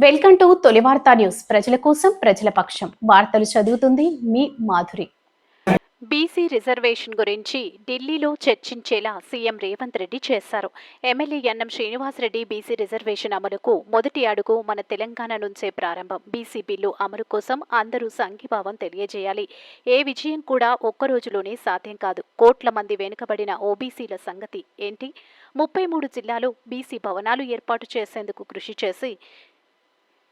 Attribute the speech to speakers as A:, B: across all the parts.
A: Welcome to తొలి వార్తా news. ప్రజల కోసం ప్రజల పక్షం వార్తలు చదువుతుంది మీ మాధురి. బీసీ రిజర్వేషన్ గురించి ఢిల్లీలో చర్చించేలా సీఎం రేవంత్ రెడ్డి చేశారు. ఎమ్మెల్యే యన్నం శ్రీనివాసరెడ్డి బీసీ రిజర్వేషన్ అమలుకు మొదటి అడుగు మన తెలంగాణ నుంచే ప్రారంభం. బీసీ బిల్లు అమలు కోసం అందరూ సంఘీభావం తెలియజేయాలి. ఏ విజయం కూడా ఒక్క రోజులోనే సాధ్యం కాదు. కోట్ల మంది వెనుకబడిన ఓబీసీల సంగతి ఏంటి? 33 జిల్లాలో బీసీ భవనాలు ఏర్పాటు చేసేందుకు కృషి చేసి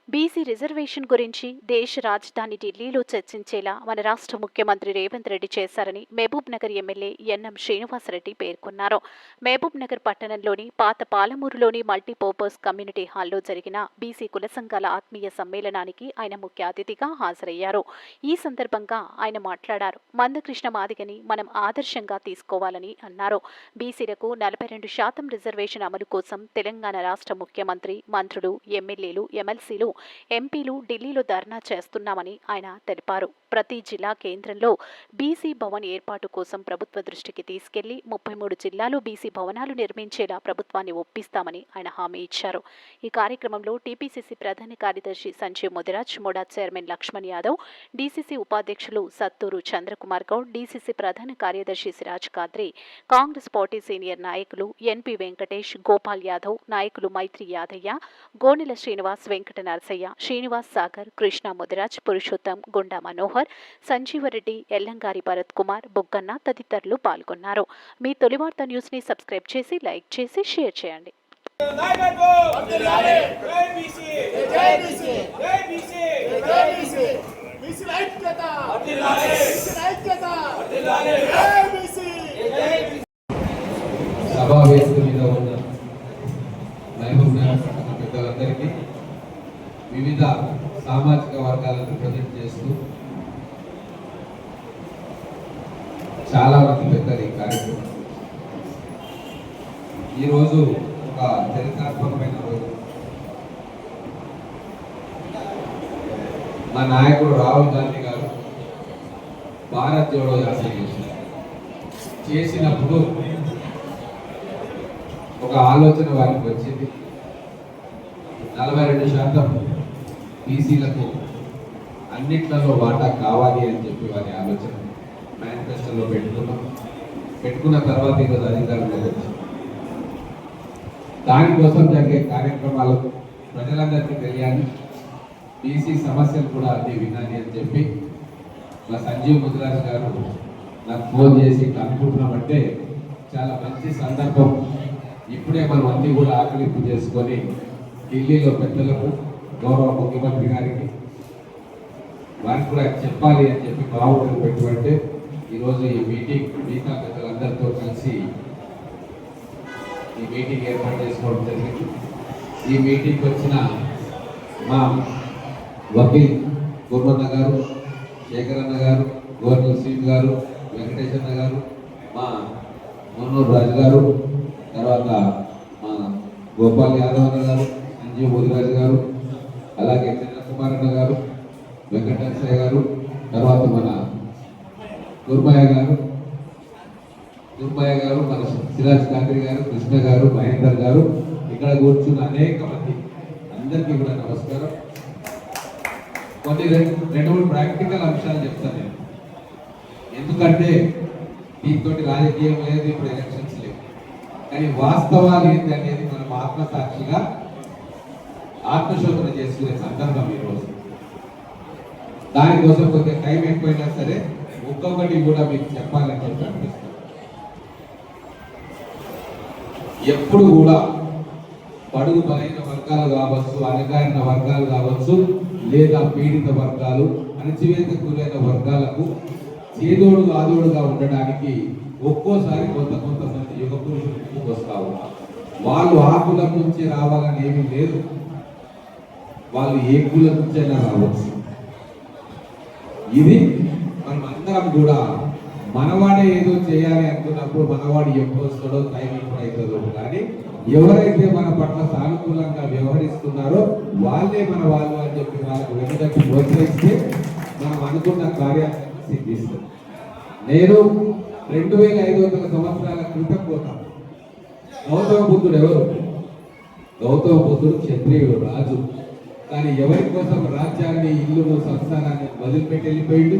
A: బీసీ రిజర్వేషన్ గురించి దేశ రాజధాని ఢిల్లీలో చర్చించేలా మన రాష్ట్ర ముఖ్యమంత్రి రేవంత్ రెడ్డి చేశారని మహబూబ్ నగర్ ఎమ్మెల్యే యన్నం శ్రీనివాసరెడ్డి పేర్కొన్నారు. మహబూబ్ నగర్ పట్టణంలోని పాత పాలమూరులోని మల్టీపర్పస్ కమ్యూనిటీ హాల్లో జరిగిన బీసీ కుల సంఘాల ఆత్మీయ సమ్మేళనానికి ఆయన ముఖ్య అతిథిగా హాజరయ్యారు. ఈ సందర్భంగా ఆయన మాట్లాడారు. మందకృష్ణ మాదిగని మనం ఆదర్శంగా తీసుకోవాలని అన్నారు. బీసీలకు 42% రిజర్వేషన్ అమలు కోసం తెలంగాణ రాష్ట్ర ముఖ్యమంత్రి, మంత్రులు, ఎమ్మెల్యేలు, ఎమ్మెల్సీలు, ఎంపీలు ఢిల్లీలో ధర్నా చేస్తున్నామని ఆయన తెలిపారు. ప్రతి జిల్లా కేంద్రంలో బీసీ భవన్ ఏర్పాటు కోసం ప్రభుత్వ దృష్టికి తీసుకెళ్లి 33 జిల్లాలో బీసీ భవనాలు నిర్మించేలా ప్రభుత్వాన్ని ఒప్పిస్తామని ఆయన హామీ ఇచ్చారు. ఈ కార్యక్రమంలో టీపీసీసీ ప్రధాన కార్యదర్శి సంజీవ్ ముదిరాజ్, మోడా చైర్మన్ లక్ష్మణ్ యాదవ్, డీసీసీ ఉపాధ్యక్షులు సత్తూరు చంద్రకుమార్ గౌడ్, డీసీసీ ప్రధాన కార్యదర్శి సిరాజ్ కాద్రి, కాంగ్రెస్ పార్టీ సీనియర్ నాయకులు ఎన్పి వెంకటేష్, గోపాల్ యాదవ్, నాయకులు మైత్రి యాదయ్య, గోనెల శ్రీనివాస్, వెంకట నరసయ్య, శ్రీనివాస్ సాగర్, కృష్ణ ముదిరాజ్, పురుషోత్తం, గుండా మనోహర్, సంజీవరెడ్డి, ఎల్లంగారి భరత్ కుమార్, బుగ్గన్న తదితరులు పాల్గొన్నారు. మీ తొలి వార్తా న్యూస్ ని సబ్స్క్రైబ్ చేసి, లైక్ చేసి, షేర్ చేయండి.
B: పెద్దలందరికీ వివిధ సామాజిక వర్గాలను ప్రజెంట్ చేస్తూ చాలా మంది పెద్దలు ఈ కార్యక్రమం. ఈరోజు ఒక చరిత్రాత్మకమైన రోజు. మా నాయకుడు రాహుల్ గాంధీ గారు భారత్ జోడో యాత్ర చేసినప్పుడు ఒక ఆలోచన వారికి వచ్చింది. 42% బీసీలకు అన్నిట్లలో వాటా కావాలి అని చెప్పి వారి ఆలోచన మేనిఫెస్టోలో పెట్టుకున్న తర్వాత ఈరోజు అధికారంలోకి వచ్చింది. దానికోసం జరిగే కార్యక్రమాలకు ప్రజలందరికీ తెలియాలి, బీసీ సమస్యలు కూడా అన్ని వినాలి అని చెప్పి మా సంజీవ్ ముదిరాజ్ గారు నాకు ఫోన్ చేసి కనుక్కుంటున్నామంటే చాలా మంచి సందర్భం. ఇప్పుడే మనం అన్ని కూడా ఆకలింపు చేసుకొని ఢిల్లీలో పెద్దలకు, గౌరవ ముఖ్యమంత్రి గారికి వారికి కూడా చెప్పాలి అని చెప్పి బాగుంటుంది పెట్టుకుంటే ఈరోజు ఈ మీటింగ్ మిగతా పెద్దలందరితో కలిసి ఈ మీటింగ్ ఏర్పాటు చేసుకోవడం జరిగింది. ఈ మీటింగ్కి వచ్చిన మా వకీల్ గుర్మన్న గారు, శేఖరన్న గారు, గోర్నల్ శ్రీన్ గారు, వెంకటేశన్న గారు, మా మనోహర్ రాజు గారు, తర్వాత మా గోపాల్ యాదవ్ అన్న గారు, సంజీవ్ ముదిరాజు గారు, అలాగే చంద్రకుమార్ అన్న గారు, వెంకటేశ్వర గారు, తర్వాత మన దుర్మయ్య గారు, మన సిరాజ్ కాద్రి గారు, కృష్ణ గారు, మహేందర్ గారు, ఇక్కడ కూర్చున్న అనేక మంది అందరికీ కూడా నమస్కారం. కొన్ని రెండు మూడు ప్రాక్టికల్ అంశాలు చెప్తాను నేను. ఎందుకంటే దీంతో రాజకీయం లేదు, ఇప్పుడు ఎలక్షన్స్ లేవు. కానీ వాస్తవాలు ఏంటి అనేది మనం ఆత్మసాక్షిగా ఆత్మశోధన చేసుకునే సందర్భం ఈరోజు. దానికోసం కొద్దిగా టైం ఎక్కువైనా సరే ఒక్కొక్కటి కూడా మీకు చెప్పాలని చెప్పి అనిపిస్తుంది. ఎప్పుడు కూడా బడుగు బలైన వర్గాలు కావచ్చు, అణగారిన వర్గాలు కావచ్చు, లేదా పీడిత వర్గాలు, అణచివేత గురైన వర్గాలకు చేదోడు ఆదోడుగా ఉండడానికి ఒక్కోసారి కొంతమంది యుగ పురుషులు ముందుకు వస్తా ఉన్నారు. వాళ్ళు ఆ కులం నుంచి రావాలని ఏమీ లేదు, వాళ్ళు ఏ కులం నుంచైనా రావచ్చు. ఇది మనం అందరం కూడా మనవాడే ఏదో చేయాలి అనుకున్నప్పుడు మనవాడు ఎప్పుడు వస్తాడో, టైం ఎప్పుడు అవుతుందో, కానీ ఎవరైతే మన పట్ల సానుకూలంగా వ్యవహరిస్తున్నారో వాళ్ళే మన వాళ్ళు అని చెప్పి వాళ్ళకు వెనుకకి ప్రోత్సహిస్తే మనం అనుకున్న కార్యాన్ని సిద్ధిస్తాం. నేను 2500 సంవత్సరాల క్రితం పోతాను. గౌతమ బుద్ధుడు ఎవరు? గౌతమ బుద్ధుడు క్షత్రియుడు, రాజు. కానీ ఎవరి కోసం రాజ్యాన్ని, ఇల్లును, సంసారాన్ని వదిలిపెట్టి వెళ్ళిపోయిండు.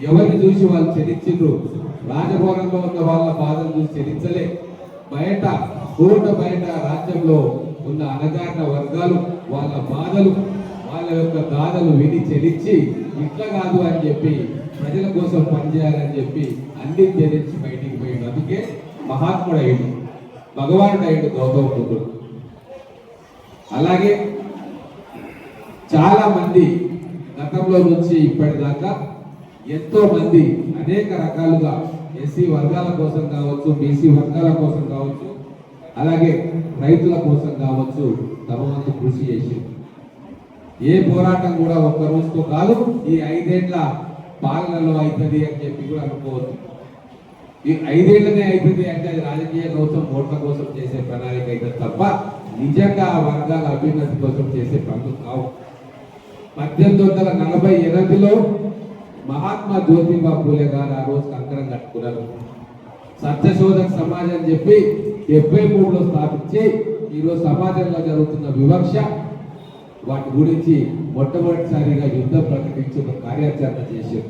B: ఎవరిని చూసి వాళ్ళు చెల్లించిండ్రు. రాజభవనంలో ఉన్న వాళ్ళ బాధలు చూసి చెల్లించలే. బయట కోట బయట రాజ్యంలో ఉన్న అణగారిన వర్గాలు వాళ్ళ బాధలు, వాళ్ళ యొక్క గాథలు విని చెల్లించి ఇట్లా కాదు అని చెప్పి ప్రజల కోసం పనిచేయాలని చెప్పి అన్ని చెల్లించి బయటికి పోయిండు. అందుకే మహాత్ముడు అయ్యిండు, భగవానుడు అయ్యిండు గౌతమ బుద్ధుడు. అలాగే చాలా మంది గతంలో నుంచి ఇప్పటిదాకా ఎంతో మంది అనేక రకాలుగా ఎస్సీ వర్గాల కోసం కావచ్చు, బీసీ వర్గాల కోసం కావచ్చు, అలాగే రైతుల కోసం కావచ్చు తమ వంతు కృషి చేసి ఏ పోరాటం కూడా ఒక్క రోజుతో కాదు, ఈ 5 ఏళ్ల పాలనలో అవుతుంది అని చెప్పి కూడా అనుకోవద్దు. ఈ 5 ఏళ్లనే అవుతుంది అంటే అది రాజకీయ కోసం, ఓట్ల కోసం చేసే ప్రణాళిక అయితే తప్ప నిజంగా ఆ వర్గాల అభ్యున్నతి కోసం చేసే పనులు కావు. 1848లో మహాత్మా జ్యోతిబా పూలే గారు ఆ రోజు కంకణం కట్టుకున్నారు. సత్యశోధక సమాజం అని చెప్పి 73లో స్థాపించి ఈరోజు సమాజంలో జరుగుతున్న వివక్ష వాటి గురించి మొట్టమొదటిసారిగా యుద్ధం ప్రకటించి ఒక కార్యాచరణ చేశారు.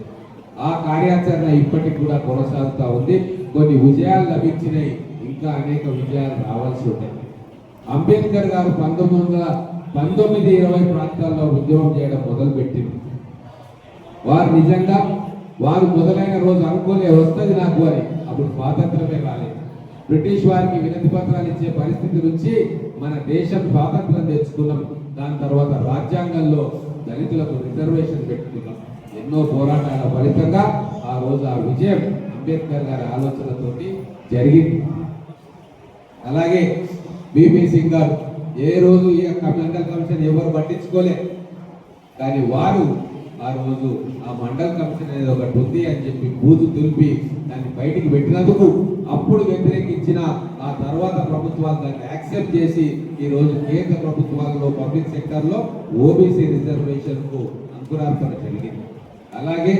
B: ఆ కార్యాచరణ ఇప్పటికి కూడా కొనసాగుతూ ఉంది. కొన్ని విజయాలు లభించినాయి, ఇంకా అనేక విజయాలు రావాల్సి ఉంటాయి. అంబేద్కర్ గారు 1919-20 ప్రాంతాల్లో ఉద్యమం చేయడం మొదలుపెట్టింది. వారు నిజంగా వారు మొదలైన రోజు అనుకోలే వస్తుంది నాకు అని. అప్పుడు స్వాతంత్రమే రాలేదు. బ్రిటిష్ వారికి వినతి పత్రాలు ఇచ్చే పరిస్థితి నుంచి మన దేశం స్వాతంత్రం తెచ్చుకున్నాం. దాని తర్వాత రాజ్యాంగంలో దళితులకు రిజర్వేషన్ పెట్టుకున్నాం. ఎన్నో పోరాటాల ఫలితంగా ఆ రోజు ఆ విజయం అంబేద్కర్ గారి ఆలోచనతోటి జరిగింది. అలాగే బిపి సింగ్ గారు ఏ రోజు ఈ మండల్ కమిషన్ ఎవరు పట్టించుకోలే, కానీ వారు ఆ రోజు ఆ మండల్ కమిషన్ అనేది ఒకటి ఉంది అని చెప్పి బూజు దులిపి దాన్ని బయటికి పెట్టినందుకు అప్పుడు వ్యతిరేకించిన ఆ తర్వాత ప్రభుత్వాలు దాన్ని యాక్సెప్ట్ చేసి ఈ రోజు కేంద్ర ప్రభుత్వాలలో పబ్లిక్ సెక్టార్లో ఓబీసీ రిజర్వేషన్ కు అంకురార్పణ జరిగింది. అలాగే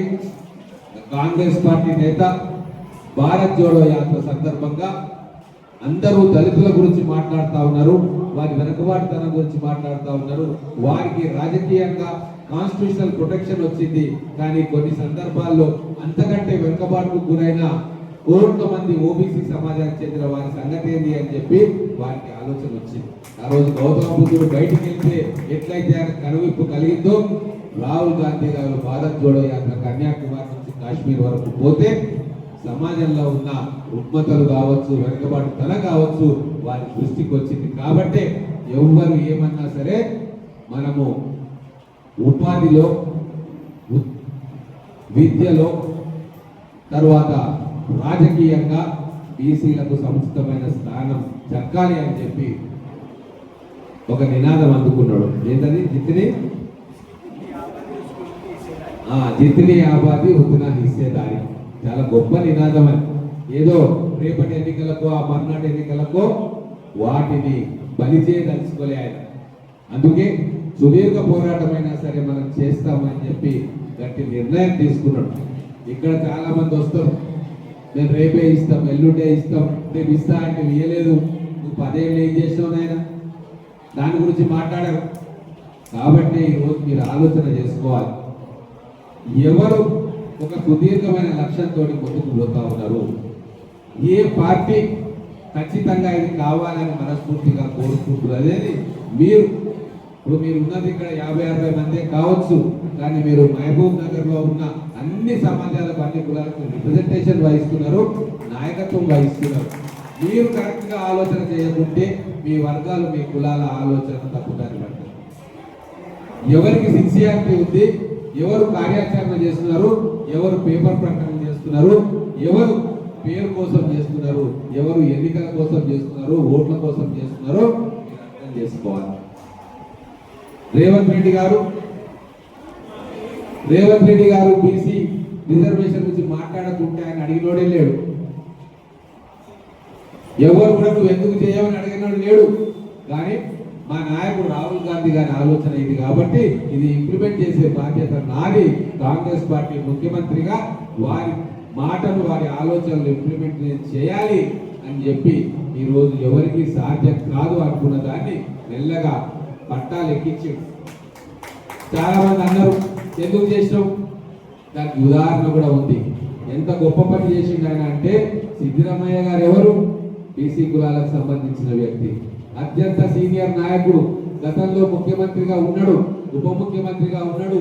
B: కాంగ్రెస్ పార్టీ నేత భారత్ జోడో యాత్ర సందర్భంగా అందరూ దళితుల గురించి మాట్లాడుతూ ఉన్నారు, వారి వెనుకబాటుతనం గురించి మాట్లాడుతూ ఉన్నారు. వారికి రాజకీయంగా కాన్స్టిట్యూషనల్ ప్రొటెక్షన్ వచ్చింది, కానీ కొన్ని సందర్భాల్లో అంతకంటే వెనుకబాటుకు గురైన కోట్ల మంది ఓబీసీ సమాజానికి చెందిన వారి సంగతి ఏంటి అని చెప్పి వారికి ఆలోచన వచ్చింది. ఆ రోజు గౌతమ బుద్ధుడు బయటికి వెళ్తే ఎట్లయితే ఆయన కనువిప్పు కలిగిందో, రాహుల్ గాంధీ గారు భారత్ జోడో యాత్ర కన్యాకుమారి నుంచి కాశ్మీర్ వరకు పోతే సమాజంలో ఉన్న రుగ్మతలు కావచ్చు, వెనుకబాటు తల కావచ్చు వారి దృష్టికి వచ్చింది. కాబట్టి ఎవరు ఏమన్నా సరే మనము ఉపాధిలో, విద్యలో, తరువాత రాజకీయంగా బీసీలకు సముచితమైన స్థానం దక్కాలి అని చెప్పి ఒక నినాదం అందుకున్నాడు. ఏంటది? జిత్ని ఆబాది ఉత్నా హిస్సేదారి. చాలా గొప్ప నినాదం అని. ఏదో రేపటి ఎన్నికలకో ఆ మర్నాటి ఎన్నికలకో వాటిని బలి చేయదలుచుకోలే ఆయన. అందుకే సుదీర్ఘ పోరాటమైనా సరే మనం చేస్తామని చెప్పి గట్టి నిర్ణయం తీసుకున్నాడు. ఇక్కడ చాలా మంది వస్తారు, నేను రేపే ఇస్తాం, ఎల్లుండే ఇస్తాం, రేపు ఇస్తా అంటే ఇయ్యలేదు, నువ్వు 10 ఏళ్ళు ఏం చేసినావు నాయన, దాని గురించి మాట్లాడారు. కాబట్టి ఈరోజు మీరు ఆలోచన చేసుకోవాలి, ఎవరు ఒక సుదీర్ఘమైన లక్ష్యంతో ముందుకు పోతా ఉన్నారు. ఏ పార్టీ ఖచ్చితంగా ఇది కావాలని మనస్ఫూర్తిగా కోరుకుంటున్నారు అనేది మీరు. ఇప్పుడు మీరు ఉన్నది ఇక్కడ 50-60 మందే కావచ్చు, కానీ మీరు మహబూబ్ నగర్లో ఉన్న అన్ని సమాజాలకు, అన్ని కులాలకు రిప్రజెంటేషన్ వహిస్తున్నారు, నాయకత్వం వహిస్తున్నారు. మీరు కరెక్ట్గా ఆలోచన చేయకుంటే మీ వర్గాలు, మీ కులాల ఆలోచన తప్పుదారి పడతారు. ఎవరికి సిన్సియారిటీ ఉంది, ఎవరు కార్యాచరణ చేస్తున్నారు, ఎవరు పేపర్ ప్రకటన చేస్తున్నారు, ఎవరు పేరు కోసం చేస్తున్నారు, ఎవరు ఎన్నికల కోసం చేస్తున్నారు, ఓట్ల కోసం చేస్తున్నారో అర్థం చేసుకోవాలి. రేవంత్ రెడ్డి గారు బీసీ రిజర్వేషన్ గురించి మాట్లాడకుంటే ఆయన అడిగినోడే లేడు. ఎవరు కూడా నువ్వు ఎందుకు చేయమని అడిగినోడు లేడు. కానీ మా నాయకుడు రాహుల్ గాంధీ గారి ఆలోచన ఇది కాబట్టి ఇది ఇంప్లిమెంట్ చేసే బాధ్యత నాది. కాంగ్రెస్ పార్టీ ముఖ్యమంత్రిగా వారి మాటలు, వారి ఆలోచనలు ఇంప్లిమెంట్ చేయాలి అని చెప్పి ఈరోజు ఎవరికి సాధ్యం కాదు అనుకున్న దాన్ని మెల్లగా పట్టాలు ఎక్కించాడు. చాలా మంది అన్నారు ఎందుకు చేసినాం, దానికి ఉదాహరణ కూడా ఉంది. ఎంత గొప్ప పని చేసిండు ఆయన అంటే, సిద్ధరామయ్య గారు ఎవరు? బీసీ కులాలకు సంబంధించిన వ్యక్తి, అత్యంత సీనియర్ నాయకుడు, గతంలో ముఖ్యమంత్రిగా ఉన్నాడు, ఉప ముఖ్యమంత్రిగా ఉన్నాడు,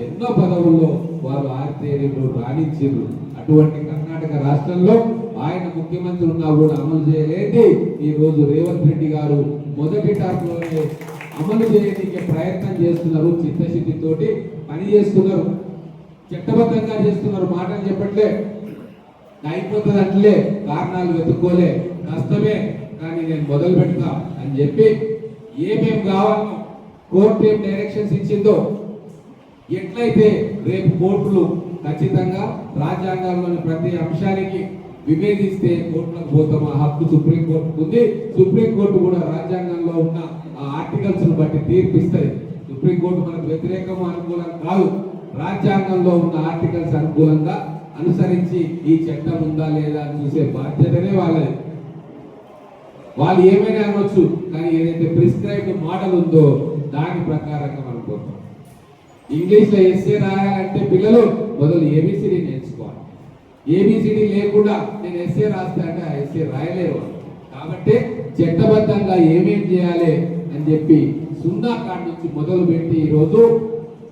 B: ఎన్నో పదవుల్లో వారు ఆర్తేర్యులు రాణించారు. అటువంటి కర్ణాటక రాష్ట్రంలో ఆయన ముఖ్యమంత్రి ఉన్నా కూడా అమలు చేయలేని ఈ రోజు రేవంత్ రెడ్డి గారు మొదటి టాప్లోనే అమలు చేయడానికి ప్రయత్నం చేస్తున్నారు. చిత్తశుద్ధితోటి పని చేస్తున్నారు, చట్టబద్ధంగా చేస్తున్నారు. మాటలు చెప్పట్లే, అయిపోతుంది అట్లే, కారణాలు వెతుక్కోలే, కష్టమే కానీ నేను మొదలు పెడతా అని చెప్పి ఏమేం కావాలో కోర్టు ఏం డైరెక్షన్స్ ఇచ్చిందో, ఎట్లయితే రేపు కోర్టులు ఖచ్చితంగా రాజ్యాంగంలోని ప్రతి అంశానికి విభేదిస్తే కోర్టులకు పోతాం, ఆ హక్కు సుప్రీంకోర్టుకు ఉంది. సుప్రీంకోర్టు కూడా రాజ్యాంగంలో ఉన్న ఆ ఆర్టికల్స్ బట్టి తీర్పిస్తుంది. సుప్రీంకోర్టు మనకు వ్యతిరేకము అనుకూలం కాదు, రాజ్యాంగంలో ఉన్న ఆర్టికల్స్ అనుకూలంగా అనుసరించి ఈ చట్టం ఉందా లేదా అని చూసే బాధ్యతనే వాళ్ళది. వాళ్ళు ఏమైనా అనవచ్చు, కానీ ఏదైతే ప్రిస్క్రైబ్డ్ మోడల్ ఉందో దాని ప్రకారంగా మనం పోతాం. ఇంగ్లీష్లో ఎస్ఏ రాయాలంటే పిల్లలు మొదలు ఏబిసిడి నేర్చుకోవాలి. ఏబిసిడి లేకుండా నేను ఎస్ఏ రాస్తా అంటే ఆ ఎస్ఏ రాయలేరు. కాబట్టి చట్టబద్ధంగా ఏమేం చేయాలి అని చెప్పి సున్నా కాడి నుంచి మొదలు పెట్టి ఈరోజు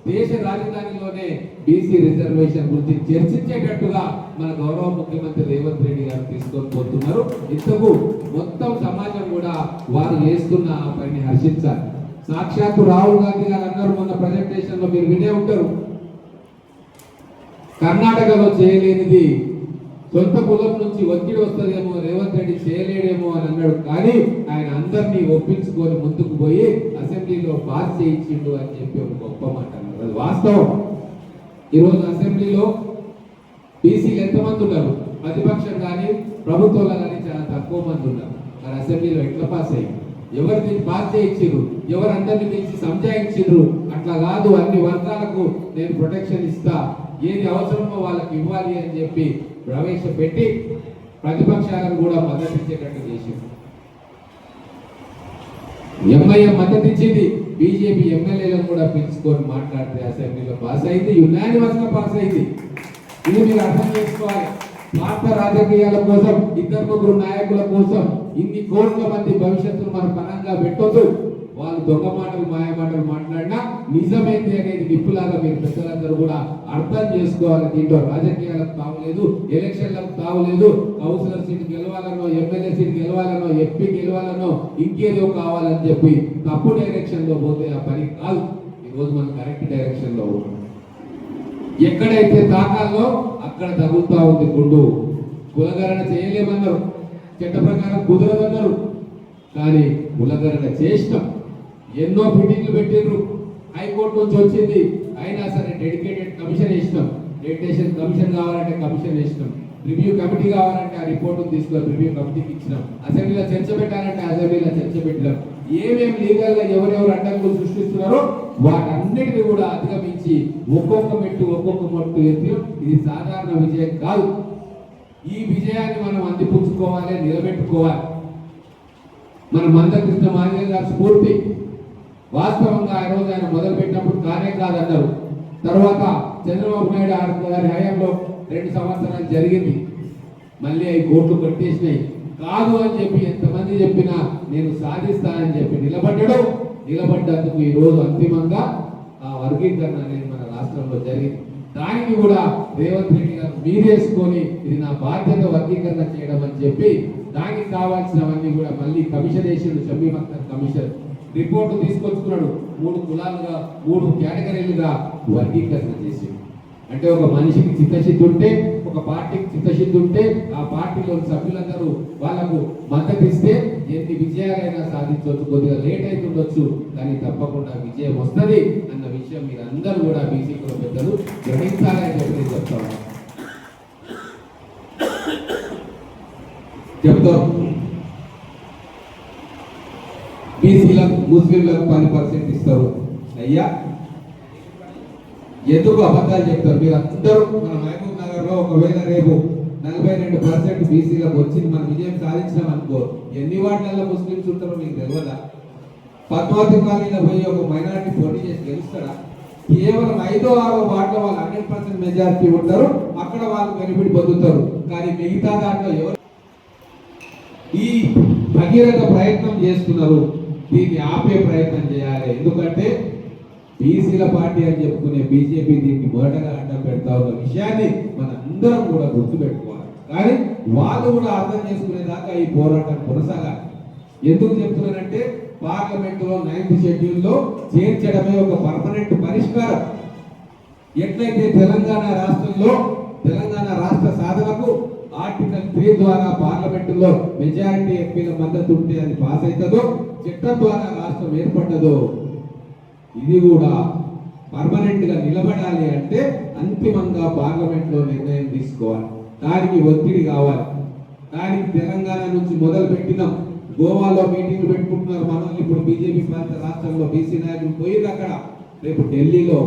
B: దేశ రాజధానిలోనే బీసీ రిజర్వేషన్ గురించి చర్చించేటట్టుగా మన గౌరవ ముఖ్యమంత్రి రేవంత్ రెడ్డి గారు తీసుకొని పోతున్నారు. ఇంతకు మొత్తం సమాజం కూడా వారు చేస్తున్న ఆ పనిని హర్షించాలి. సాక్షాత్తు రాహుల్ గాంధీ గారు అన్నారు మొన్న ప్రజెంటేషన్ లో, మీరు వినే ఉంటారు, కర్ణాటకలో చేయలేనిది సొంత కులం నుంచి ఒత్తిడి వస్తుందేమో, రేవంత్ రెడ్డి చేయలేడేమో అని అన్నాడు. కానీ ఆయన అందరినీ ఒప్పించుకొని ముందుకు పోయి అసెంబ్లీలో పాస్ చేయించిండు అని చెప్పి ఒక గొప్ప మాట అన్నారు. అది వాస్తవం. ఈరోజు అసెంబ్లీలో బీసీలు ఎంతమంది ఉన్నారు? ప్రతిపక్షం కానీ ప్రభుత్వంలో కానీ చాలా తక్కువ మంది ఉన్నారు. మరి అసెంబ్లీలో ఎట్లా పాస్ అయ్యి, ఎవరు దీన్ని పాస్ చేయించారు, ఎవరు అందరినీ పిలిచి సంజాయించారు? అట్లా కాదు, అన్ని వర్గాలకు నేను ప్రొటెక్షన్ ఇస్తా, ఏది అవసరమో వాళ్ళకి ఇవ్వాలి అని చెప్పి ప్రవేశపెట్టి ప్రతిపక్షాలను కూడా మద్దతు ఇచ్చేటట్టు చేసింది. ఎంఐఎం మద్దతు ఇచ్చింది, బీజేపీ ఎమ్మెల్యేలను కూడా పిలుచుకొని మాట్లాడితే అసెంబ్లీలో పాస్ అయింది, యునానిమస్ గా పాస్ అయింది. ఇది మీరు అర్థం చేసుకోవాలి. స్వార్థ రాజకీయాల కోసం, ఇద్దరు ముగ్గురు నాయకుల కోసం ఇన్ని కోట్ల మంది భవిష్యత్తును మనం పనంగా పెట్టొద్దు. వాళ్ళు దొంగ మాటలు మాయ మాటలు మాట్లాడినా నిజమైంది అనేది నిప్పులాగా మీరు పెద్దలందరూ కూడా అర్థం చేసుకోవాలి. దీంట్లో రాజకీయాలకు తావులేదు, ఎలక్షన్లకు తావులేదు. కౌన్సిలర్ సీట్ గెలవాలనో, ఎమ్మెల్యే సీట్ గెలవాలనో, ఎంపీ గెలవాలనో, ఇంకేదో కావాలని చెప్పి తప్పు డైరెక్షన్ లో పోతే ఆ పని కాదు. ఈరోజు మనం కరెక్ట్ డైరెక్షన్ లో ఉన్నాం. ఎక్కడైతే తాకాలో అక్కడ తగులుతా ఉంది గుండు. కులగరణ చేయలేమన్నారు, చట్ట ప్రకారం కుదరదన్నారు, కానీ కులగరణ చేసినాం. ఎన్నో మీటింగ్లు పెట్టిండ్రు, హైకోర్టు నుంచి వచ్చింది, అయినా సరే డెడికేటెడ్ కమిషన్ వేసినాం. డెడికేషన్ కమిషన్ కావాలంటే కమిషన్ వేసినాం, రివ్యూ కమిటీ కావాలంటే ఆ రిపోర్ట్ తీసుకొని రివ్యూ కమిటీకి ఇచ్చినాం, అసెంబ్లీలో చర్చ పెట్టాలంటే అసెంబ్లీలో చర్చ పెట్టినాం. ఏమేమి లీగల్ గా ఎవరెవరు అడ్డంకులు సృష్టిస్తున్నారో వాటన్నిటిని కూడా అధిగమించి ఒక్కొక్క మెట్టు ఒక్కొక్క మట్టు ఎత్తి, ఇది సాధారణ విజయం కాదు. ఈ విజయాన్ని మనం అందిపుచ్చుకోవాలి, నిలబెట్టుకోవాలి. మన మందకృష్ణ మాదిగ గారి స్ఫూర్తి వాస్తవంగా ఆ రోజు ఆయన మొదలు పెట్టినప్పుడు కానే కాదన్నారు. తర్వాత చంద్రబాబు నాయుడు గారి హయాంలో 2 సంవత్సరాలు జరిగింది, మళ్ళీ 5 కోట్లు కట్టేసినాయి. కాదు అని చెప్పి ఎంతమంది చెప్పినా నేను సాధిస్తానని చెప్పి నిలబడ్డందుకు ఈ రోజు అంతిమంగా ఆ వర్గీకరణ అనేది మన రాష్ట్రంలో జరిగింది. దానికి కూడా రేవంత్ రెడ్డి గారు మీరేసుకొని ఇది నా బాధ్యత వర్గీకరణ చేయడం అని చెప్పి దానికి కావాల్సినవన్నీ కూడా మళ్ళీ కమిషన్ వేసిండు. షమీమ్ అఖ్తర్ కమిషన్ రిపోర్టు తీసుకొచ్చుకున్నాడు. 3 కులాలుగా 3 కేటగిరీలుగా వర్గీకరణ చేసిండు. అంటే ఒక మనిషికి చిత్తశుద్ధి ఉంటే, ఒక పార్టీకి చిత్తశుద్ధి ఉంటే, ఆ పార్టీలోని సభ్యులందరూ వాళ్లకు మద్దతు ఇస్తే ఎన్ని విజయాలైనా సాధించవచ్చు. కొద్దిగా లేట్ అవుతుండొచ్చు, కానీ తప్పకుండా విజయం వస్తుంది అన్న విషయం మీరు అందరూ కూడా బీసీ కుల పెద్దలు గ్రహించాలని చెప్పి చెప్తాం. బీసీలకు ముస్లింలకు 10% ఇస్తారు. అయ్యా ఎందుకు అబద్ధాలు చెప్తారు మీరు అందరూ? మన మహబూబ్ నగర్ లో ఒకవేళ రేపు 42% బీసీలకు వచ్చింది, మనం విజయం సాధించినాం అనుకో, ఎన్ని వార్డులలో ముస్లింస్ ఉంటారో మీకు తెలియదా? పద్మావతి కాలనీలో పోయి ఒక మైనారిటీ పోటీ చేసి గెలుస్తాడా? కేవలం 5వ 6వ వార్డులో వాళ్ళు 100% మెజారిటీ ఉంటారు, అక్కడ వాళ్ళు బెనిఫిట్ పొందుతారు. కానీ మిగతా దాంట్లో ఎవరు ఈ భగీరథ ప్రయత్నం చేస్తున్నారు, దీన్ని ఆపే ప్రయత్నం చేయాలి. ఎందుకంటే బీసీల పార్టీ అని చెప్పుకునే బీజేపీ దీనికి మొదటగా అడ్డం పెడతా ఉన్న విషయాన్ని మన అందరం కూడా గుర్తుపెట్టుకోవాలి. కానీ వాళ్ళు కూడా అర్థం చేసుకునేదాకా ఈ పోరాటం కొనసాగాలి. ఎందుకు చెప్తున్నానంటే పార్లమెంటులో 9th షెడ్యూల్లో చేర్చడమే ఒక పర్మనెంట్ పరిష్కారం. ఎట్లయితే తెలంగాణ రాష్ట్రంలో తెలంగాణ రాష్ట్ర సాధనకు ఆర్టికల్ 3 ద్వారా పార్లమెంటులో మెజారిటీ ఎంపీల మద్దతు ఉంటే అది పాస్ అవుతుందో, చట్టం ద్వారా రాష్ట్రం ఏర్పడ్డదో, ఇది కూడా పర్మనెంట్ గా నిలబడాలి అంటే అంతిమంగా పార్లమెంట్ లో నిర్ణయం తీసుకోవాలి. దానికి ఒత్తిడి కావాలి. దానికి తెలంగాణ నుంచి మొదలు పెట్టినాం. గోవాలో మీటింగ్లు పెట్టుకుంటున్నారు మనం. ఇప్పుడు బీజేపీ పాలిత రాష్ట్రంలో బీసీ నాయకులు పోయింది అక్కడ. రేపు ఢిల్లీలో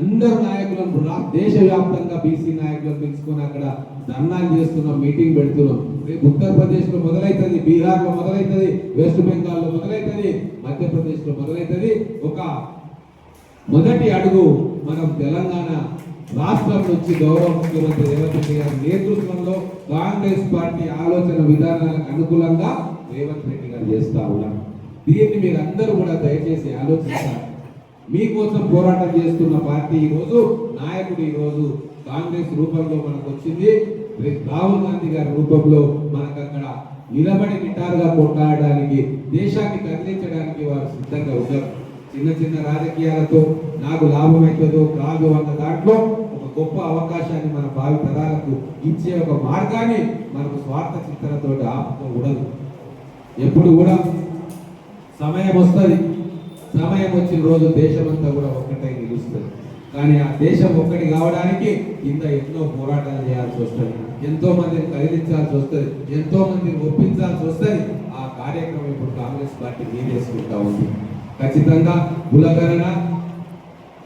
B: అందరు నాయకులను దేశవ్యాప్తంగా బీసీ నాయకులను పిలుచుకొని అక్కడ ధర్నాలు చేస్తున్నాం, మీటింగ్ పెడుతున్నాం. రేపు ఉత్తరప్రదేశ్ లో మొదలైతుంది, బీహార్ లో మొదలైతుంది, వెస్ట్ బెంగాల్ లో మొదలైతుంది, మధ్యప్రదేశ్ లో మొదలైతుంది. ఒక మొదటి అడుగు మనం తెలంగాణ రాష్ట్రం నుంచి గౌరవ ముఖ్యమంత్రి రేవంత్ రెడ్డి గారి నేతృత్వంలో కాంగ్రెస్ పార్టీ ఆలోచన విధానాలకు అనుకూలంగా రేవంత్ రెడ్డి గారు చేస్తా ఉన్నారు. దీన్ని మీరు అందరూ కూడా దయచేసి ఆలోచించాలి. మీకోసం పోరాటం చేస్తున్న పార్టీ ఈ రోజు, నాయకుడు ఈ రోజు కాంగ్రెస్ రూపంలో మనకు వచ్చింది. రాహుల్ గాంధీ గారి రూపంలో మనకు అక్కడ నిలబడి నిటారుగా కొట్లాడడానికి, దేశాన్ని కదిలించడానికి వారు సిద్ధంగా ఉన్నారు. చిన్న చిన్న రాజకీయాలతో నాకు లాభం అవుతుందో కాదు అన్న దాంట్లో ఒక గొప్ప అవకాశాన్ని మన భావి తరాలకు ఇచ్చే ఒక మార్గాన్ని మనకు స్వార్థ చింతనతో ఆపుకోకూడదు. ఎప్పుడు కూడా సమయం వస్తుంది, సమయం వచ్చిన రోజు దేశమంతా కూడా ఒక్కటై నిలుస్తుంది. కానీ ఆ దేశం ఒక్కటి కావడానికి కింద ఎన్నో పోరాటాలు చేయాల్సి వస్తుంది, ఎంతో మందిని కదిలించాల్సి వస్తుంది, ఎంతో మందిని ఒప్పించాల్సి వస్తుంది. ఆ కార్యక్రమం ఇప్పుడు కాంగ్రెస్ పార్టీ చేసుకుంటా ఉంది. ఖచ్చితంగా కులగణన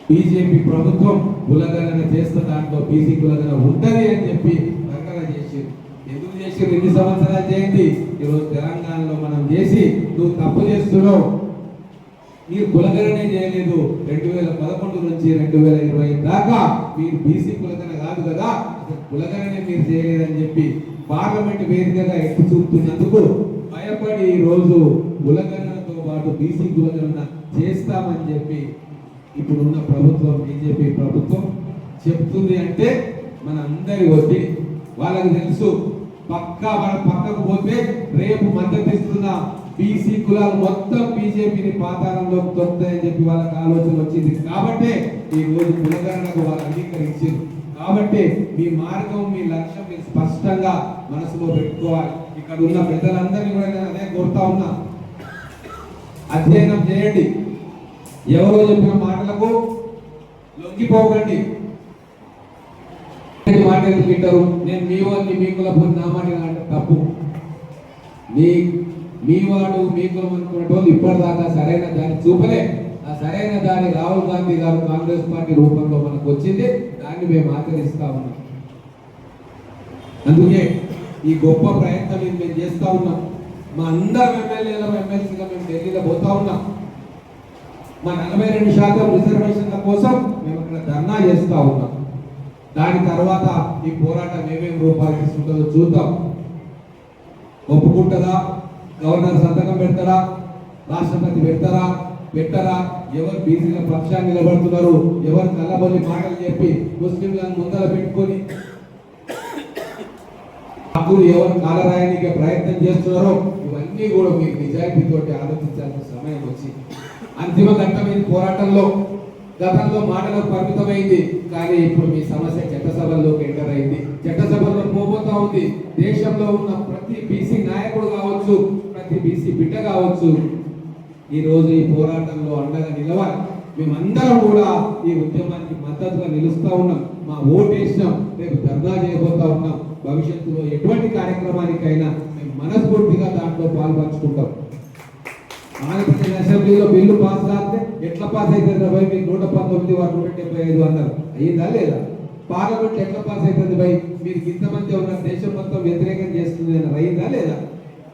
B: బీజేపీ ప్రభుత్వం కులగణన చేస్తే దాంట్లో బీసీ కులగణన ఉంటది అని చెప్పి ప్రకటన చేసింది. ఎందుకు చేసింది? 2 సంవత్సరాలు చేయండి. ఈరోజు తెలంగాణలో మనం చేసి నువ్వు తప్పు చేస్తున్నావు, మీరు కులగణనే చేయలేదు, 2011 నుంచి 2020 దాకా మీరు బీసీ కులగణన కాదు కదా, కులగణనే మీరు చేయలేదని చెప్పి పార్లమెంట్ వేదికగా ఎత్తి చూపుతున్నందుకు భయపడి ఈ రోజు కులగణనతో పాటు బీసీ కులగణన చేస్తామని చెప్పి ఇప్పుడున్న ప్రభుత్వం, బీజేపీ ప్రభుత్వం చెప్తుంది. అంటే మన అందరి ఒత్తిడి వాళ్ళకి తెలుసు. పక్కకు పోతే రేపు మద్దతు ఇస్తున్న బీసీ కులాలు మొత్తం బీజేపీని పాతాళంలోకి తొక్కుతాయని చెప్పి వాళ్ళకి ఆలోచన వచ్చింది. కాబట్టి ఈ రోజు కులగణనకు వాళ్ళు అంగీకరించారు. కాబట్టి మీ మార్గం, మీ లక్ష్యం మీరు స్పష్టంగా మనసులో పెట్టుకోవాలి. ఇక్కడ ఉన్న పెద్దలందరినీ కూడా నేను అదే కోరుతా ఉన్నా, అధ్యయనం చేయండి. ఎవరో చెప్పిన మాటలకు లొంగిపోకండి. మాట ఎందుకు వింటారు? నేను మీ వాడిని, మీ కులపు నా మాట అంటే తప్పు. మీ వాడు, మీ కులం అనుకునే వాళ్ళు ఇప్పటిదాకా సరైన దాన్ని చూపలే. ఆ సరైన దాని రాహుల్ గాంధీ గారు కాంగ్రెస్ పార్టీ రూపంలో మనకు వచ్చింది. దాన్ని మేము ఆచరిస్తా ఉన్నాం. అందుకే ఈ గొప్ప ప్రయత్నం మేము చేస్తా ఉన్నాం. మా అందరం ఎమ్మెల్యేల ఎమ్మెల్సీగా మేము ఢిల్లీలో పోతా ఉన్నాం. మా 42% రిజర్వేషన్ల కోసం మేము అక్కడ ధర్నా చేస్తా ఉన్నాం. దాని తర్వాత ఈ పోరాటం ఏమేమి రూపాలు తీసుకుంటుందో చూద్దాం. ఒప్పుకుంటుందా? గవర్నర్ సంతకం పెడతారా? రాష్ట్రపతి పెట్టరా? ఎవరు బీసీల పక్షాన్ని నిలబడుతున్నారు? ఎవరు కళ్ళబొల్లి మాటలు చెప్పి ముస్లింలను ముందర పెట్టుకొని హక్కులు ఎవరు కాలరాయడానికి ప్రయత్నం చేస్తున్నారో ఇవన్నీ కూడా మీరు నిజాయితీతో ఆలోచించాల్సిన సమయం వచ్చింది. అంతిమ ఘట్టమైన పోరాటంలో గతంలో మాటలకు పరిమితమైంది, కానీ ఇప్పుడు మీ సమస్య చట్టసభల్లోకి ఎంటర్ అయింది, చట్టసభల్లో పోబోతా ఉంది. దేశంలో ఉన్న ప్రతి బీసీ నాయకుడు కావచ్చు, ప్రతి బీసీ బిడ్డ కావచ్చు, ఈ రోజు ఈ పోరాటంలో అండగా నిలవాలి. మేమందరం కూడా ఈ ఉద్యమానికి మద్దతుగా నిలుస్తా ఉన్నాం. మా ఓటేసినాం, రేపు ధర్నా చేయబోతా ఉన్నాం. భవిష్యత్తులో ఎటువంటి కార్యక్రమానికైనా మేము మనస్ఫూర్తిగా దాంట్లో పాల్పంచుకుంటాం. ఆంధ్రప్రదేశ్ అసెంబ్లీలో బిల్లు పాస్ కాస్తే ఎట్లా పాస్ అవుతుంది భయ్? మీరు 119 వారు 175 అన్నారు, అయ్యిందా లేదా? పార్లమెంట్ ఎట్లా పాస్ అవుతుంది భయ్? మీరు ఇంతమంది ఉన్న దేశం మొత్తం వ్యతిరేకం చేస్తుంది అని అయ్యిందా లేదా?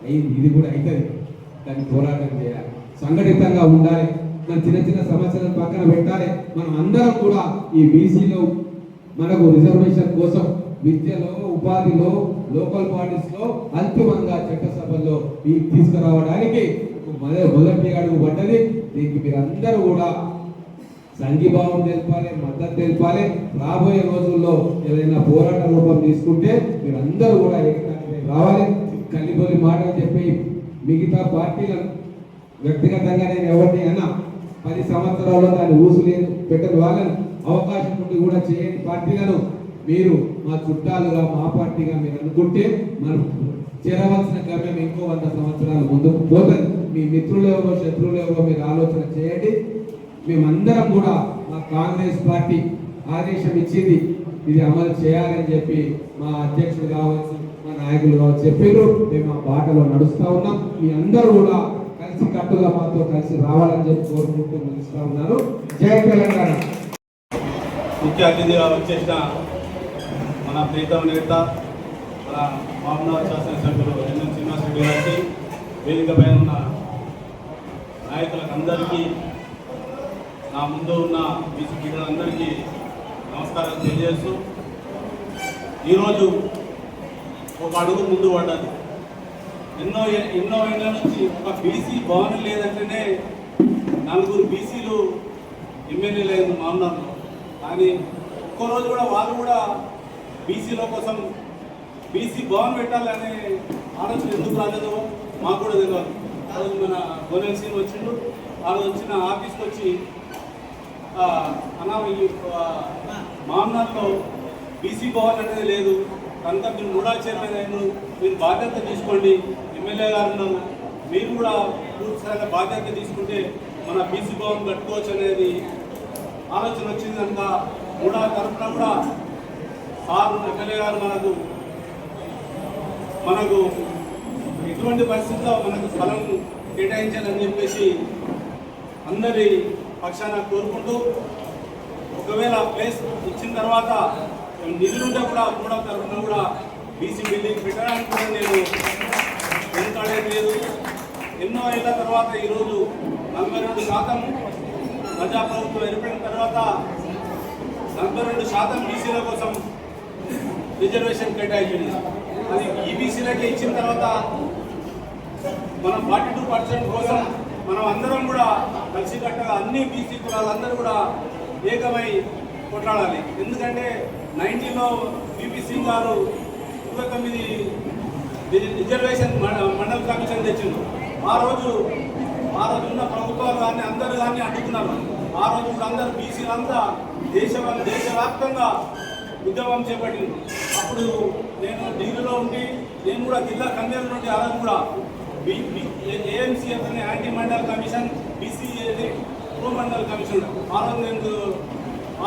B: అయ్యింది. ఇది కూడా అవుతుంది. దాన్ని పోరాటం చేయాలి, సంఘటితంగా ఉండాలి. మన చిన్న చిన్న సమస్యలను పక్కన పెట్టాలి. మనం అందరం కూడా ఈ బీసీలో మనకు రిజర్వేషన్ కోసం విద్యలో, ఉపాధిలో, లోకల్ బాడీస్ లో అంతిమంగా చట్టసభల్లో తీసుకురావడానికి మొదటి అడుగు పడ్డది. దీనికి మీరందరూ కూడా సంఘీభావం తెలపాలి, మద్దతు తెలపాలి. రాబోయే రోజుల్లో ఏదైనా పోరాట రూపం తీసుకుంటే మీరందరూ కూడా ఏకతాటిపై రావాలి. కలిబొలి మాటలు చెప్పి మిగతా పార్టీలను వ్యక్తిగతంగా నేను ఎవరిని అన్నా 10 సంవత్సరాల్లో దాన్ని ఊసులేదు పెట్టని వాళ్ళని అవకాశం ఉండి కూడా చేయని పార్టీలను మీరు మా చుట్టాలుగా, మా పార్టీగా మీరు అనుకుంటే మనం చేరవలసిన గమ్యం ఇంకో 100 సంవత్సరాలు ముందుకు పోతుంది. మీ మిత్రులు ఎవరో, శత్రువులు ఎవరో మీరు ఆలోచన చేయండి. మేమందరం కూడా మా కాంగ్రెస్ పార్టీ ఆదేశం ఇచ్చింది, ఇది అమలు చేయాలని చెప్పి మా అధ్యక్షుడు కావచ్చు, మా నాయకులు కావచ్చు చెప్పారు. మేము ఆ బాటలో నడుస్తూ ఉన్నాం. మీ అందరూ కూడా కలిసి కట్టుగా మాతో కలిసి రావాలని చెప్పి కోరుకుంటూ ముగిస్తూ ఉన్నారు. జై తెలంగాణ.
C: ముఖ్య అతిథిగా వచ్చేసిన మన ప్రీతం నేత, మన మామూలు శాసనసభ్యులు ఎన్ఎన్ శ్రీనివాసరెడ్డి గారికి, వేదిక పైన ఉన్న నాయకులకు అందరికీ, నా ముందు ఉన్న బీసీ బిడ్డలందరికీ నమస్కారాలు తెలియజేస్తూ, ఈరోజు ఒక అడుగు ముందు పడ్డది. ఎన్నో ఏళ్ళ నుంచి ఒక బీసీ భవనం లేదంటేనే 4 బీసీలు ఎమ్మెల్యేలు అయింది మామూలు. కానీ ఒక్కరోజు కూడా వాళ్ళు కూడా బీసీల కోసం బీసీ భవన్ పెట్టాలనే ఆలోచన ఎందుకు రాలేదో మాకు కూడా తెలియదు. ఆ రోజు మన గోనెల్ సీన్ వచ్చిండు, ఆ రోజు వచ్చిన ఆఫీస్కి వచ్చి మామూలులో బీసీ భవన్ అనేది లేదు కనుక మీరు మూడా చైర్మన్ అయిన మీరు బాధ్యత తీసుకోండి, ఎమ్మెల్యే గారు ఉన్నారు, మీరు కూడా పూర్తిస్థాయిలో బాధ్యత తీసుకుంటే మన బీసీ భవన్ కట్టుకోవచ్చు అనేది ఆలోచన వచ్చింది. కనుక మూడా తరఫున కూడా సార్ ఎమ్మెల్యే గారు మనకు ఎటువంటి పరిస్థితుల్లో మనకు స్థలం కేటాయించాలని చెప్పేసి అందరి పక్షాన కోరుకుంటూ, ఒకవేళ ప్లేస్ ఇచ్చిన తర్వాత నిధులుంటే కూడా మూడో తరఫున కూడా బీసీ బిల్డింగ్ పెట్టడానికి కూడా నేను వెనుకాడేది లేదు. ఎన్నో ఏళ్ళ తర్వాత ఈరోజు 42% ప్రజాప్రభుత్వం ఏర్పడిన తర్వాత 42% బీసీల కోసం రిజర్వేషన్ కేటాయించింది. అది ఈబీసీలకే ఇచ్చిన తర్వాత మనం 42% కోసం మనం అందరం కూడా కలిసికట్టుగా అన్ని బీసీ కులాలందరూ కూడా ఏకమై కొట్లాడాలి. ఎందుకంటే 90లో బీపీ సింగ్ గారు 29 రిజర్వేషన్ మండల కమిషన్ తెచ్చిండు. ఆ రోజు ఉన్న ప్రభుత్వాలు కానీ అందరూ కానీ అడ్డుకున్నారు. ఆ రోజు కూడా అందరూ బీసీలంతా దేశవ్యాప్తంగా ఉద్యమం చేపట్టింది. అప్పుడు నేను ఢిల్లీలో ఉండి నేను కూడా జిల్లా కన్వీనర్ నుండి ఆ రోజు కూడా ఏఎంసీఎఫ్ అనే anti mandal commission, BC pro mandal commission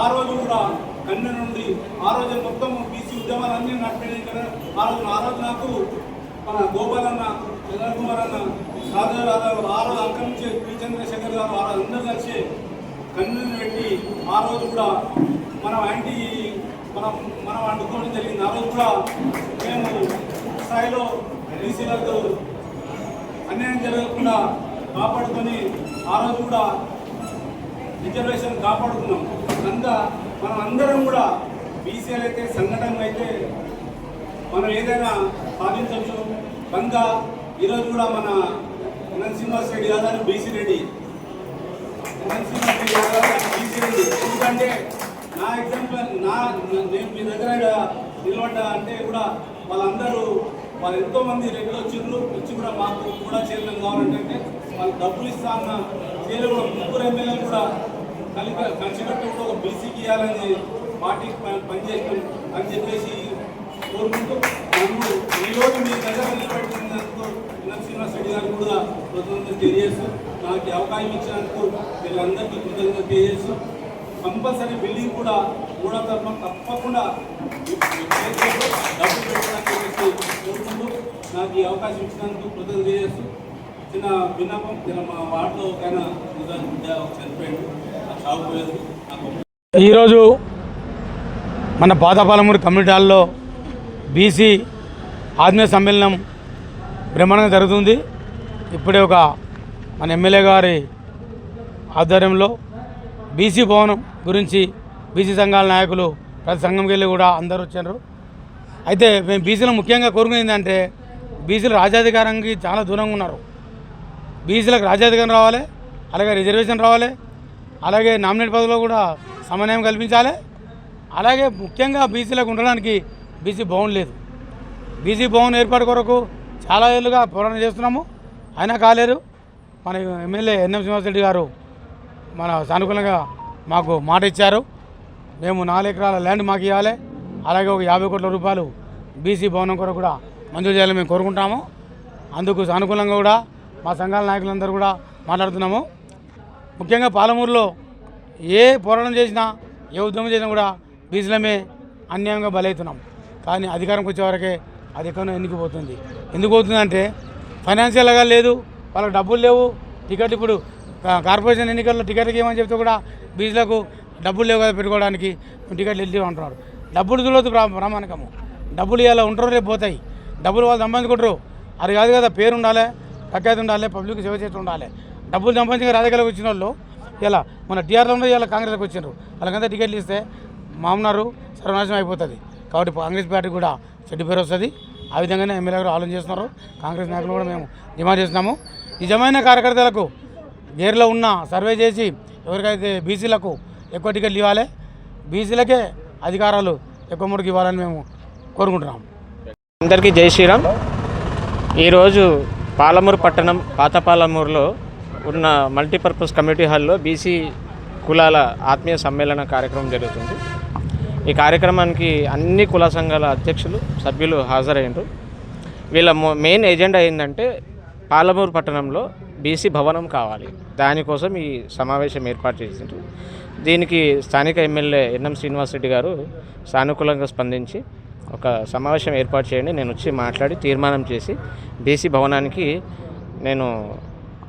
C: ఆ రోజు కూడా కన్వీనర్ నుండి ఆ రోజు మొత్తం బీసీ ఉద్యమాలన్నీ నడిపేది కదా. ఆ రోజు నాకు మన గోపాల్ అన్న, చంద్ర కుమార్ అన్న, రాజారావు ఆ రోజు అక్కడి నుంచి పి చంద్రశేఖర్ గారు ఆ రోజు అందరూ కలిసి కన్వీనర్ పెట్టి ఆ రోజు కూడా మనం అడ్డుకోవడం జరిగింది. ఆ రోజు కూడా మేము స్థాయిలో బీసీలకు అన్యాయం జరగకుండా కాపాడుకొని ఆ రోజు కూడా రిజర్వేషన్ కాపాడుకున్నాం. కనుక మనం అందరం కూడా బీసీలు అయితే సంఘటనలు అయితే మనం ఏదైనా సాధించవచ్చు. కనుక ఈరోజు కూడా మన ఎన్ఎన్ శ్రీనివాసరెడ్డి గారు బీసీ రెడ్డి, ఎందుకంటే నా ఎగ్జాంపుల్ నేను మీ దగ్గర నిలబడ్డా అంటే కూడా వాళ్ళు ఎంతోమంది రెడ్లు వచ్చి కూడా మాకు కూడా చైర్మన్ కావాలంటే వాళ్ళు డబ్బులు ఇస్తా అన్న చైర్లు కూడా 3 ఎమ్మెల్యేలు కూడా కలిసికట్టు ఒక బీసీకి ఇవ్వాలని పార్టీకి పనిచేస్తాం అని చెప్పేసి కోరుకుంటూ ఈరోజు మీ దగ్గర నిలబెట్టినందుకు ఎన్ఎన్ శ్రీనివాసరెడ్డి గారు కూడా కృతజ్ఞతలు తెలియజేస్తూ, నాకు అవకాశం ఇచ్చినందుకు వీళ్ళందరికీ కృతజ్ఞతలు తెలియజేస్తూ, కంపల్సరీ బిల్డింగ్ కూడా మూడో తరఫున తప్పకుండా డబ్బు పెట్టడానికి కోరుకుంటూ నాకు ఈ అవకాశం ఇచ్చినందుకు కృతజ్ఞతలు తెలియజేస్తూ, చిన్న విన్నపం మా వార్డులో ఒకైనా చనిపోయాడు, సాగుపోయేది.
D: ఈరోజు మన పాతపాలమూరు కమ్యూనిటీ హాల్లో బీసీ ఆత్మీయ సమ్మేళనం బ్రహ్మాండంగా జరుగుతుంది. ఇప్పుడే మన ఎమ్మెల్యే గారి ఆధ్వర్యంలో బీసీ భవనం గురించి బీసీ సంఘాల నాయకులు ప్రతి సంఘంకి వెళ్ళి కూడా అందరూ వచ్చారు. అయితే మేము బీసీలో ముఖ్యంగా కోరుకునేది ఏంటంటే బీసీలు రాజ్యాధికారానికి చాలా దూరంగా ఉన్నారు. బీసీలకు రాజ్యాధికారం రావాలి, అలాగే రిజర్వేషన్ రావాలి, అలాగే నామినేట్ పదవిలో కూడా సమన్వయం కల్పించాలి. అలాగే ముఖ్యంగా బీసీలకు ఉండడానికి బీసీ భవన్ లేదు. బీసీ భవన్ ఏర్పాటు కొరకు చాలా ఏళ్ళుగా పోరాటం చేస్తున్నాము, అయినా కాలేరు. మన ఎమ్మెల్యే ఎన్ఎం శ్రీనివాసరెడ్డి గారు మన సానుకూలంగా మాకు మాట ఇచ్చారు. మేము 4 ఎకరాల ల్యాండ్ మాకు ఇవ్వాలి, అలాగే ఒక 50 కోట్ల రూపాయలు బీసీ భవనం కొరకు కూడా మంజూరు చేయాలని మేము కోరుకుంటాము. అందుకు సానుకూలంగా కూడా మా సంఘాల నాయకులందరూ కూడా మాట్లాడుతున్నాము. ముఖ్యంగా పాలమూరులో ఏ పోరాటం చేసినా, ఏ ఉద్యమం చేసినా కూడా బీసీలమే అన్యాయంగా బలవుతున్నాం. కానీ అధికారంకి వచ్చేవరకే అది ఎక్కడో ఎన్నికపోతుంది. ఎందుకు పోతుందంటే ఫైనాన్షియల్గా లేదు, వాళ్ళకి డబ్బులు లేవు. టికెట్ ఇప్పుడు కార్పొరేషన్ ఎన్నికల్లో టికెట్కి ఏమని చెప్తే కూడా బీసీలకు డబ్బులు లేవు కదా పెట్టుకోవడానికి, టికెట్లు వెళ్ళి అంటున్నారు. డబ్బులు చూడవద్దు ప్రామాణికము. డబ్బులు ఇలా ఉంటారో రేపు పోతాయి. డబ్బులు వాళ్ళు సంపాదించుకుంటారు. అది కాదు కదా, పేరు ఉండాలి, ప్రఖ్యాతి ఉండాలి, పబ్లిక్ సేవ చేస్తూ ఉండాలి. డబ్బులు సంపాదించి రాజకీయాలకు వచ్చిన వాళ్ళు ఇలా మన టీఆర్లో ఉండే ఇలా కాంగ్రెస్కి వచ్చినారు. వాళ్ళకంతా టికెట్లు ఇస్తే మామూనారు సర్వనాశనం అయిపోతుంది. కాబట్టి కాంగ్రెస్ పార్టీ కూడా చెడ్డు పేరు వస్తుంది. ఆ విధంగానే ఎమ్మెల్యే గారు ఆలోచన చేస్తున్నారు. కాంగ్రెస్ నాయకులు కూడా మేము డిమాండ్ చేస్తున్నాము. నిజమైన కార్యకర్తలకు గేర్లో ఉన్న సర్వే చేసి ఎవరికైతే బీసీలకు ఎక్కువ టికెట్లు ఇవ్వాలి, బీసీలకే అధికారాలు ఎక్కువ ముడికి ఇవ్వాలని మేము కోరుకుంటున్నాము.
E: అందరికీ జై శ్రీరామ్. ఈరోజు పాలమూరు పట్టణం పాత పాలమూరులో ఉన్న మల్టీపర్పస్ కమ్యూనిటీ హాల్లో బీసీ కులాల ఆత్మీయ సమ్మేళన కార్యక్రమం జరుగుతుంది. ఈ కార్యక్రమానికి అన్ని కుల సంఘాల అధ్యక్షులు, సభ్యులు హాజరయ్యారు. వీళ్ళ మెయిన్ ఎజెండా ఏంటంటే పాలమూరు పట్టణంలో బీసీ భవనం కావాలి. దానికోసం ఈ సమావేశం ఏర్పాటు చేసిండ్రు. దీనికి స్థానిక ఎమ్మెల్యే ఎన్ఎం శ్రీనివాసరెడ్డి గారు సానుకూలంగా స్పందించి ఒక సమావేశం ఏర్పాటు చేయండి, నేను వచ్చి మాట్లాడి తీర్మానం చేసి బీసీ భవనానికి నేను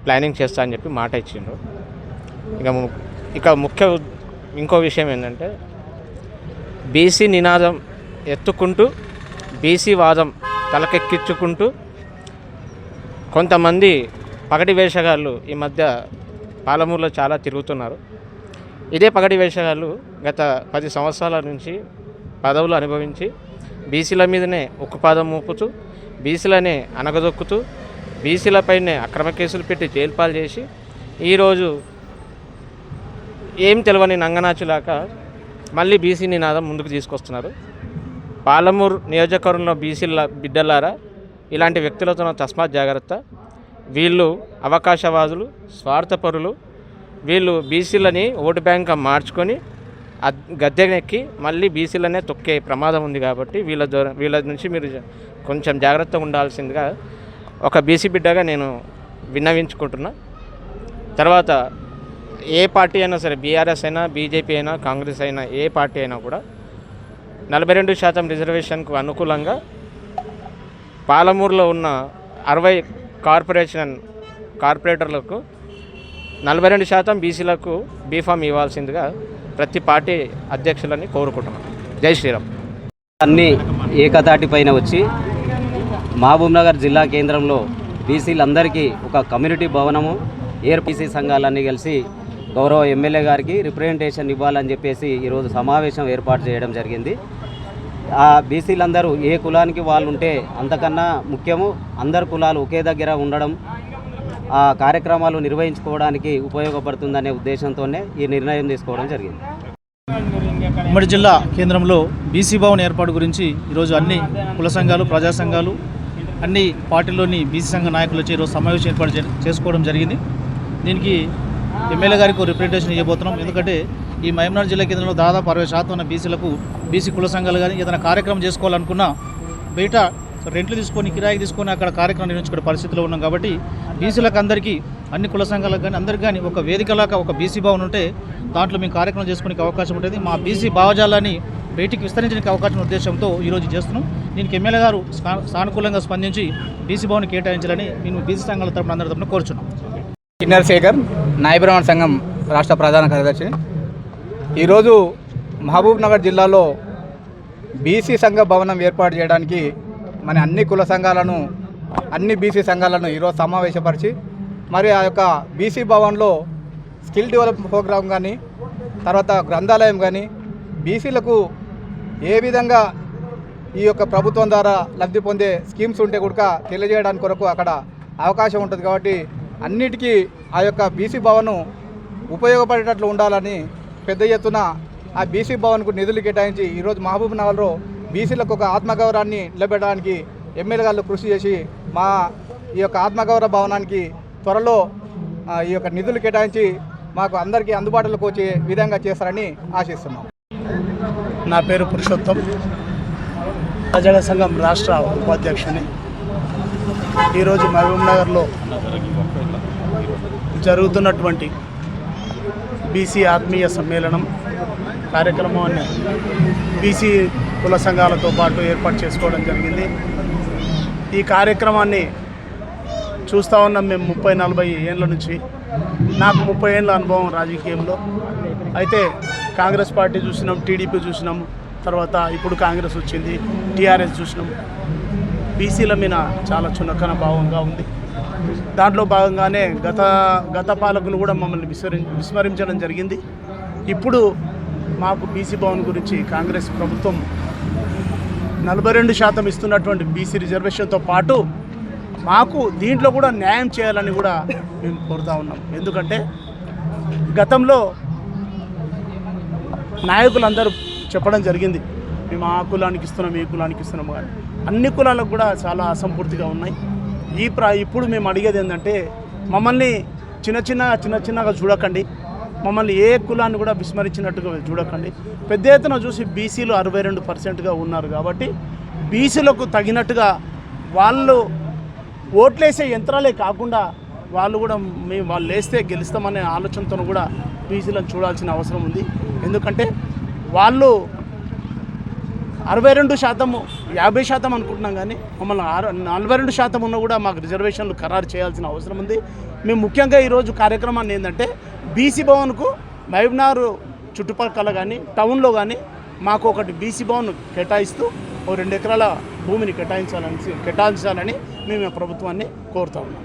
E: ప్లానింగ్ చేస్తా అని చెప్పి మాట ఇచ్చిండ్రు. ఇంకో విషయం ఏంటంటే బీసీ నినాదం ఎత్తుకుంటూ బీసీ వాదం తలకెక్కించుకుంటూ కొంతమంది పగటి వేషగాళ్ళు ఈ మధ్య పాలమూరులో చాలా తిరుగుతున్నారు. ఇదే పగటి వేషగాళ్ళు గత 10 సంవత్సరాల నుంచి పదవులు అనుభవించి బీసీల మీదనే ఉక్కుపాదం మోపుతూ, బీసీలనే అనగదొక్కుతూ, బీసీలపైనే అక్రమ కేసులు పెట్టి జైలుపాలు చేసి ఈరోజు ఏం తెలియని నంగనాచులాక మళ్ళీ బీసీ నినాదం ముందుకు తీసుకొస్తున్నారు. పాలమూరు నియోజకవర్గంలో బీసీల బిడ్డలారా, ఇలాంటి వ్యక్తులతో తస్మాత్ జాగ్రత్త. వీళ్ళు అవకాశవాదులు, స్వార్థపరులు. వీళ్ళు బీసీలని ఓటు బ్యాంక్గా మార్చుకొని గద్దెనెక్కి మళ్ళీ బీసీలనే తొక్కే ప్రమాదం ఉంది. కాబట్టి వీళ్ళ నుంచి మీరు కొంచెం జాగ్రత్తగా ఉండాల్సిందిగా ఒక బీసీ బిడ్డగా నేను విన్నవించుకుంటున్నా. తర్వాత ఏ పార్టీ అయినా సరే, బీఆర్ఎస్ అయినా, బీజేపీ అయినా, కాంగ్రెస్ అయినా, ఏ పార్టీ అయినా కూడా 42% రిజర్వేషన్కు అనుకూలంగా పాలమూరులో ఉన్న 60 కార్పొరేటర్లకు 42% బీసీలకు బీఫామ్ ఇవ్వాల్సిందిగా ప్రతి పార్టీ అధ్యక్షులని కోరుకుంటున్నాను. జై శ్రీరామ్.
F: అన్ని ఏకతాటిపైన వచ్చి మహబూబ్నగర్ జిల్లా కేంద్రంలో బీసీలందరికీ ఒక కమ్యూనిటీ భవనము ఏర్పీసీ సంఘాలన్నీ కలిసి గౌరవ ఎమ్మెల్యే గారికి రిప్రజెంటేషన్ ఇవ్వాలని చెప్పేసి ఈరోజు సమావేశం ఏర్పాటు చేయడం జరిగింది. ఆ బీసీలందరూ ఏ కులానికి వాళ్ళు ఉంటే అంతకన్నా ముఖ్యము అందరు కులాలు ఒకే దగ్గర ఉండడం, ఆ కార్యక్రమాలు నిర్వహించుకోవడానికి ఉపయోగపడుతుందనే ఉద్దేశంతోనే ఈ నిర్ణయం తీసుకోవడం జరిగింది.
G: ఉమ్మడి జిల్లా కేంద్రంలో బీసీ భవన్ ఏర్పాటు గురించి ఈరోజు అన్ని కుల సంఘాలు, ప్రజా సంఘాలు, అన్ని పార్టీల్లోని బీసీ సంఘ నాయకులు వచ్చి ఈరోజు సమావేశం ఏర్పాటు చేసుకోవడం జరిగింది. దీనికి ఎమ్మెల్యే గారికి రిప్రజెంటేషన్ ఇవ్వబోతున్నాం. ఎందుకంటే ఈ మహబూబ్నగర్ జిల్లా కేంద్రంలో దాదాపు 60% ఉన్న బీసీలకు బీసీ కుల సంఘాలు కానీ ఏదైనా కార్యక్రమం చేసుకోవాలనుకున్నా బయట రెంట్లు తీసుకొని, కిరాయికి తీసుకొని అక్కడ కార్యక్రమం నిర్వహించుకునే పరిస్థితిలో ఉన్నాం. కాబట్టి బీసీలకు అందరికీ, అన్ని కుల సంఘాలకు కానీ అందరికీ కానీ ఒక వేదికలాగా ఒక బీసీ భవన్ ఉంటే దాంట్లో మేము కార్యక్రమం చేసుకునే అవకాశం ఉంటుంది. మా బీసీ భావజాలాన్ని బయటికి విస్తరించడానికి అవకాశం ఉద్దేశంతో ఈరోజు చేస్తున్నాం. దీనికి ఎమ్మెల్యే గారు సానుకూలంగా స్పందించి బీసీ భవన్ కేటాయించాలని మేము బీసీ సంఘాల తరపున అందరి తరపున కోరుచున్నాం.
H: కిన్నర్ శేఖర్, నాయబ్రాహ్మణ సంఘం రాష్ట్ర ప్రధాన కార్యదర్శి. ఈరోజు మహబూబ్నగర్ జిల్లాలో బీసీ సంఘ భవనం ఏర్పాటు చేయడానికి మన అన్ని కుల సంఘాలను, అన్ని బీసీ సంఘాలను ఈరోజు సమావేశపరిచి మరి ఆ యొక్క బీసీ భవన్లో స్కిల్ డెవలప్మెంట్ ప్రోగ్రామ్ కానీ, తర్వాత గ్రంథాలయం కానీ, బీసీలకు ఏ విధంగా ఈ యొక్క ప్రభుత్వం ద్వారా లబ్ధి పొందే స్కీమ్స్ ఉంటే కూడా తెలియజేయడానికి కొరకు అక్కడ అవకాశం ఉంటుంది. కాబట్టి అన్నిటికీ ఆ యొక్క బీసీ భవన్ ఉపయోగపడేటట్లు ఉండాలని పెద్ద ఎత్తున ఆ బీసీ భవన్కు నిధులు కేటాయించి ఈరోజు మహబూబ్ నగర్లో బీసీలకు ఒక ఆత్మగౌరవాన్ని నిలబెట్టడానికి ఎమ్మెల్యే గారు కృషి చేసి మా ఈ యొక్క ఆత్మగౌరవ భవనానికి త్వరలో ఈ యొక్క నిధులు కేటాయించి మాకు అందరికీ అందుబాటులోకి వచ్చే విధంగా చేస్తారని ఆశిస్తున్నాం.
I: నా పేరు పురుషోత్తం, ప్రజల సంఘం రాష్ట్ర ఉపాధ్యక్షుని. ఈరోజు మహబూబ్ నగర్లో జరుగుతున్నటువంటి బీసీ ఆత్మీయ సమ్మేళనం కార్యక్రమాన్ని బీసీ కుల సంఘాలతో పాటు ఏర్పాటు చేసుకోవడం జరిగింది. ఈ కార్యక్రమాన్ని చూస్తూ ఉన్నాం మేము 30-40 ఏళ్ళ నుంచి. నాకు 30 ఏళ్ళ అనుభవం రాజకీయంలో. అయితే కాంగ్రెస్ పార్టీ చూసినాం, టీడీపీ చూసినాం, తర్వాత ఇప్పుడు కాంగ్రెస్ వచ్చింది, టీఆర్ఎస్ చూసినాం. బీసీల మీద చాలా చునకన భావంగా ఉంది. దాంట్లో భాగంగానే గత పాలకులు కూడా మమ్మల్ని విస్మరించడం జరిగింది. ఇప్పుడు మాకు బీసీ భవన్ గురించి కాంగ్రెస్ ప్రభుత్వం 42% ఇస్తున్నటువంటి బీసీ రిజర్వేషన్తో పాటు మాకు దీంట్లో కూడా న్యాయం చేయాలని కూడా మేము కోరుతూ ఉన్నాం. ఎందుకంటే గతంలో నాయకులందరూ చెప్పడం జరిగింది, మేము ఆ కులానికి ఇస్తున్నాం, ఈ కులానికి ఇస్తున్నాం, కానీ అన్ని కులాలకు కూడా చాలా అసంపూర్తిగా ఉన్నాయి. ఇప్పుడు మేము అడిగేది ఏంటంటే, మమ్మల్ని చిన్నగా చూడకండి, మమ్మల్ని ఏ కులాన్ని కూడా విస్మరించినట్టుగా చూడకండి. పెద్ద ఎత్తున చూసి బీసీలు 62%గా ఉన్నారు. కాబట్టి బీసీలకు తగినట్టుగా వాళ్ళు ఓట్లేసే యంత్రాలే కాకుండా వాళ్ళు కూడా వాళ్ళు వేస్తే గెలుస్తామనే ఆలోచనతో కూడా బీసీలను చూడాల్సిన అవసరం ఉంది. ఎందుకంటే వాళ్ళు 62%, 50% అనుకుంటున్నాం, కానీ మమ్మల్ని 42% ఉన్నా కూడా మాకు రిజర్వేషన్లు ఖరారు చేయాల్సిన అవసరం ఉంది. మేము ముఖ్యంగా ఈరోజు కార్యక్రమాన్ని ఏంటంటే, బీసీ భవన్కు మహబూబ్నగర్ చుట్టుపక్కల కానీ టౌన్లో కానీ మాకు ఒకటి బీసీ భవన్ కేటాయిస్తూ 2 ఎకరాల భూమిని కేటాయించాలని మేము ప్రభుత్వాన్ని కోరుతా ఉన్నాం.